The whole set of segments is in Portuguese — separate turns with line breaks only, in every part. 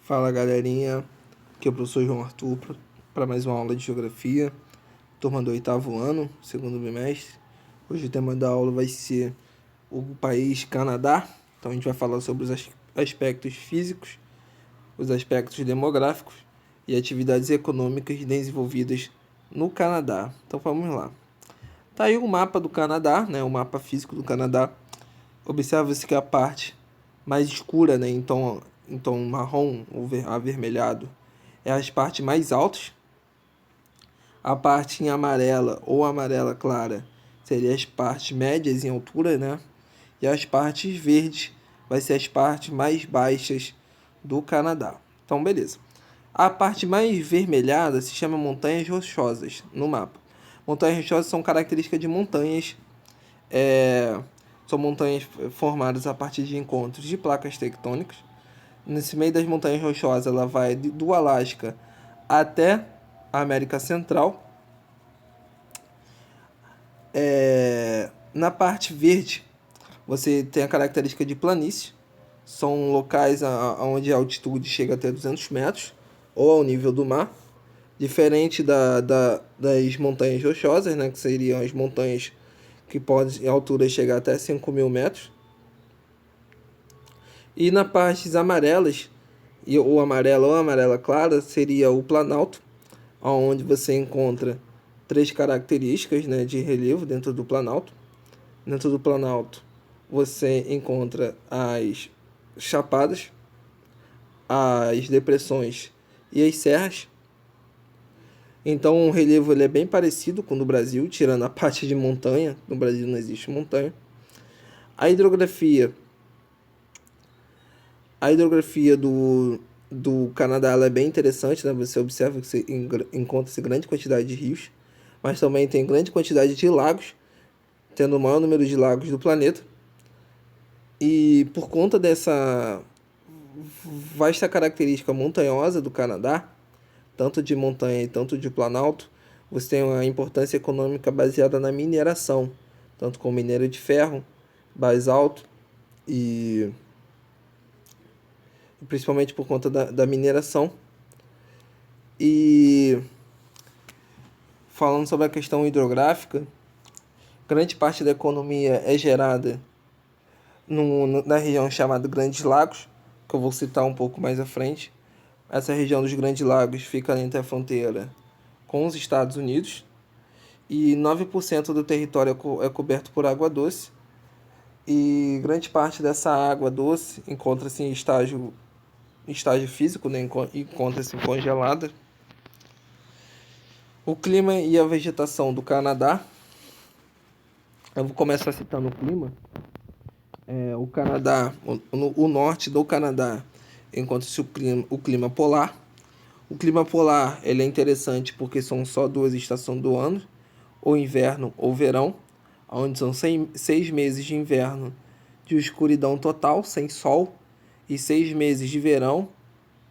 Fala galerinha, aqui é o professor João Arthur para mais uma aula de Geografia, turma do 8º ano, segundo bimestre. Hoje o tema da aula vai ser o país Canadá, então a gente vai falar sobre os aspectos físicos, os aspectos demográficos e atividades econômicas desenvolvidas no Canadá. Então vamos lá. Tá aí o mapa do Canadá, né, o mapa físico do Canadá. Observa-se que a parte mais escura, né, em tom marrom ou avermelhado, é as partes mais altas. A parte em amarela ou amarela clara seria as partes médias em altura, né? E as partes verdes vai ser as partes mais baixas do Canadá. Então, beleza. A parte mais vermelhada se chama montanhas rochosas no mapa. Montanhas rochosas são características de montanhas. São montanhas formadas a partir de encontros de placas tectônicas. Nesse meio das montanhas rochosas, ela vai do Alasca até a América Central. Na parte verde, você tem a característica de planície. São locais onde a altitude chega até 200 metros, ou ao nível do mar. Diferente das montanhas rochosas, né, que seriam as montanhas que podem em altura chegar até 5.000 metros. E na partes amarelas, ou amarela clara, seria o Planalto, onde você encontra três características, né, de relevo dentro do Planalto. Dentro do Planalto você encontra as chapadas, as depressões e as serras. Então o relevo ele é bem parecido com o do Brasil, tirando a parte de montanha. No Brasil não existe montanha. A hidrografia do Canadá ela é bem interessante, né? Você observa que você encontra-se grande quantidade de rios, mas também tem grande quantidade de lagos, tendo o maior número de lagos do planeta. E por conta dessa vasta característica montanhosa do Canadá, tanto de montanha e tanto de planalto, você tem uma importância econômica baseada na mineração, tanto com minério de ferro, basalto e principalmente por conta da mineração. E falando sobre a questão hidrográfica, grande parte da economia é gerada na região chamada Grandes Lagos, que eu vou citar um pouco mais à frente. Essa região dos Grandes Lagos fica entre a fronteira com os Estados Unidos e 9% do território é coberto por água doce. E grande parte dessa água doce encontra-se em estágio físico, né? Encontra-se congelada. O clima e a vegetação do Canadá. Eu vou começar citando o clima. O Canadá, o norte do Canadá, encontra-se o clima polar. O clima polar ele é interessante porque são só duas estações do ano, ou inverno ou verão, onde são 6 meses de inverno de escuridão total, sem sol, e 6 meses de verão,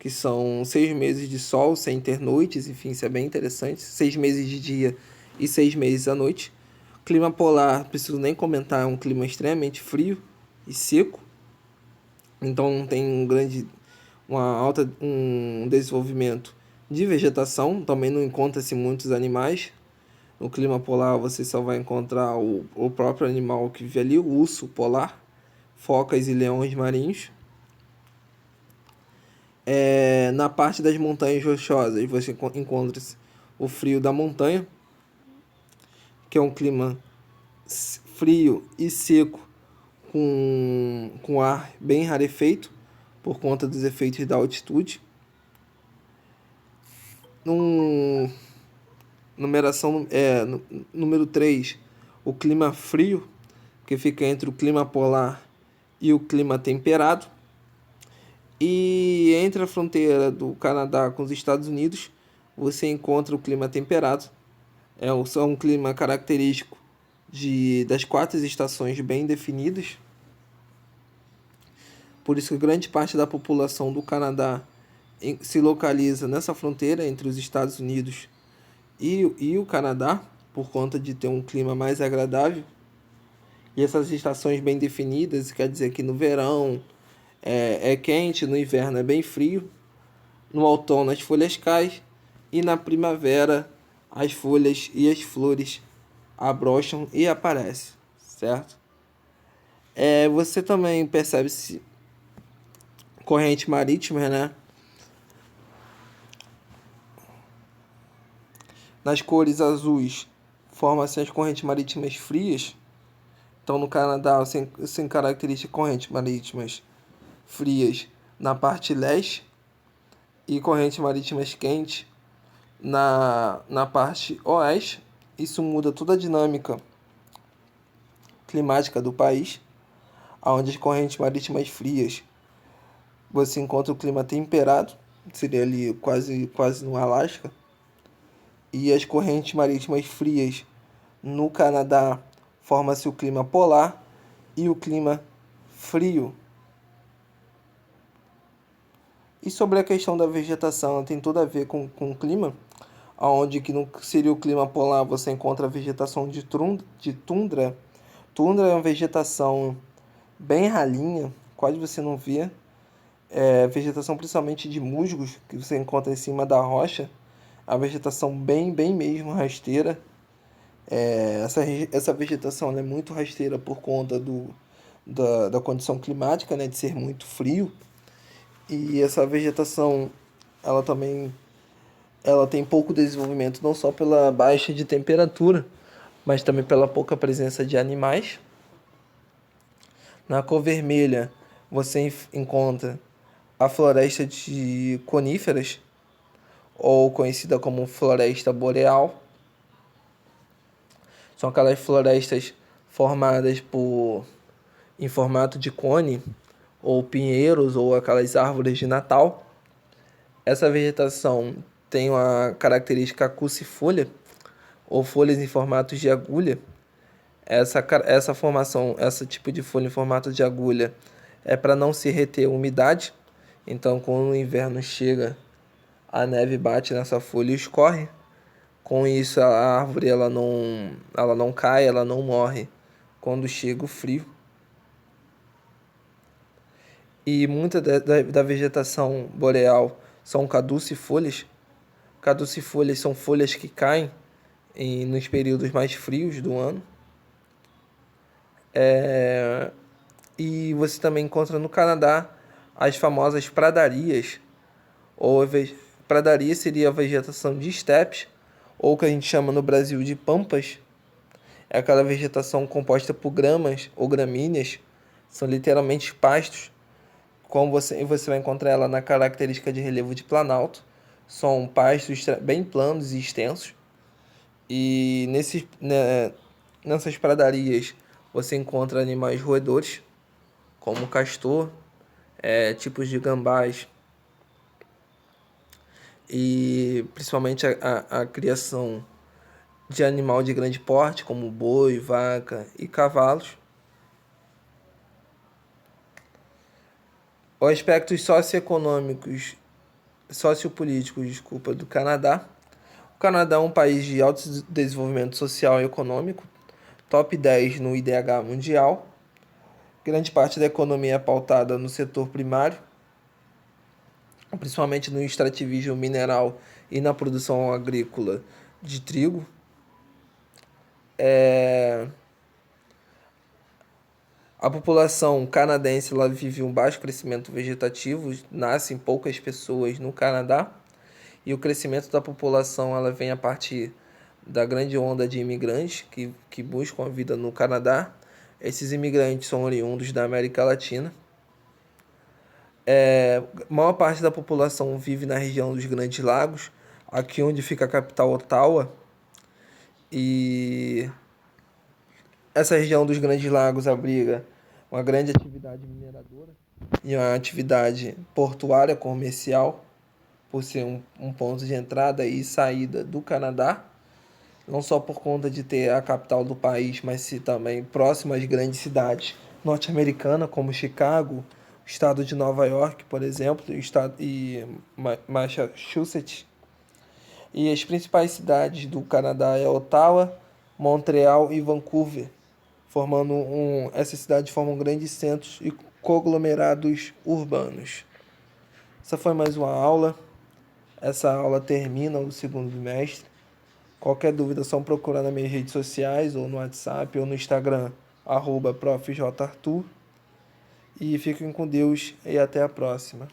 que são 6 meses de sol, sem ter noites, enfim, isso é bem interessante. 6 meses de dia e 6 meses à noite. Clima polar, não preciso nem comentar, é um clima extremamente frio e seco. Então tem um desenvolvimento de vegetação. Também não encontra-se muitos animais. No clima polar você só vai encontrar o próprio animal que vive ali, o urso polar, focas e leões marinhos. Na parte das montanhas rochosas você encontra o frio da montanha, que é um clima frio e seco, com ar bem rarefeito, por conta dos efeitos da altitude. Número 3, o clima frio, que fica entre o clima polar e o clima temperado. E entre a fronteira do Canadá com os Estados Unidos, você encontra o clima temperado. É um clima característico das 4 estações bem definidas. Por isso que grande parte da população do Canadá se localiza nessa fronteira entre os Estados Unidos e o Canadá, por conta de ter um clima mais agradável. E essas estações bem definidas, quer dizer que no verão é quente, no inverno é bem frio. No outono as folhas caem e na primavera as folhas e as flores abrocham e aparecem, certo? Você também percebe se corrente marítima, né? Nas cores azuis formam-se as correntes marítimas frias. Então no Canadá você caracteriza correntes marítimas frias na parte leste e correntes marítimas quentes na parte oeste. Isso muda toda a dinâmica climática do país, onde as correntes marítimas frias você encontra o clima temperado, seria ali quase no Alasca, e as correntes marítimas frias no Canadá forma-se o clima polar e o clima frio. E sobre a questão da vegetação, tem tudo a ver com o clima, onde que não seria o clima polar você encontra a vegetação de tundra. Tundra é uma vegetação bem ralinha, quase você não vê. Vegetação principalmente de musgos que você encontra em cima da rocha. A vegetação bem mesmo rasteira. Essa vegetação ela é muito rasteira por conta da condição climática, né, de ser muito frio. E essa vegetação ela também ela tem pouco desenvolvimento, não só pela baixa de temperatura, mas também pela pouca presença de animais. Na cor vermelha, você encontra a floresta de coníferas, ou conhecida como floresta boreal. São aquelas florestas formadas em formato de cone, ou pinheiros, ou aquelas árvores de Natal. Essa vegetação tem uma característica acucifolha, ou folhas em formato de agulha. Essa formação, esse tipo de folha em formato de agulha é para não se reter umidade. Então, quando o inverno chega, a neve bate nessa folha e escorre. Com isso, a árvore ela não cai, ela não morre quando chega o frio. E muita da vegetação boreal são caducifolias. Caducifolias são folhas que caem nos períodos mais frios do ano. E você também encontra no Canadá as famosas pradarias. Pradaria seria a vegetação de estepes, ou que a gente chama no Brasil de pampas. É aquela vegetação composta por gramas ou gramíneas, são literalmente pastos. Como você vai encontrar ela na característica de relevo de planalto. São pastos bem planos e extensos. E nessas pradarias você encontra animais roedores, como castor, tipos de gambás, e principalmente a criação de animal de grande porte, como boi, vaca e cavalos. Os aspectos sociopolíticos, do Canadá. O Canadá é um país de alto desenvolvimento social e econômico, top 10 no IDH mundial. Grande parte da economia é pautada no setor primário, principalmente no extrativismo mineral e na produção agrícola de trigo. A população canadense ela vive um baixo crescimento vegetativo, nascem poucas pessoas no Canadá, e o crescimento da população ela vem a partir da grande onda de imigrantes que buscam a vida no Canadá. Esses imigrantes são oriundos da América Latina. A maior parte da população vive na região dos Grandes Lagos, aqui onde fica a capital Ottawa. E essa região dos Grandes Lagos abriga uma grande atividade mineradora e uma atividade portuária comercial, por ser um ponto de entrada e saída do Canadá, não só por conta de ter a capital do país, mas também próximo às grandes cidades norte-americanas, como Chicago, o estado de Nova York, por exemplo, e Massachusetts. E as principais cidades do Canadá é Ottawa, Montreal e Vancouver. Essas cidades formam grandes centros e conglomerados urbanos. Essa foi mais uma aula. essa aula termina o segundo bimestre. Qualquer dúvida é só procurar nas minhas redes sociais, ou no WhatsApp, ou no Instagram, @profjarthur. E fiquem com Deus e até a próxima.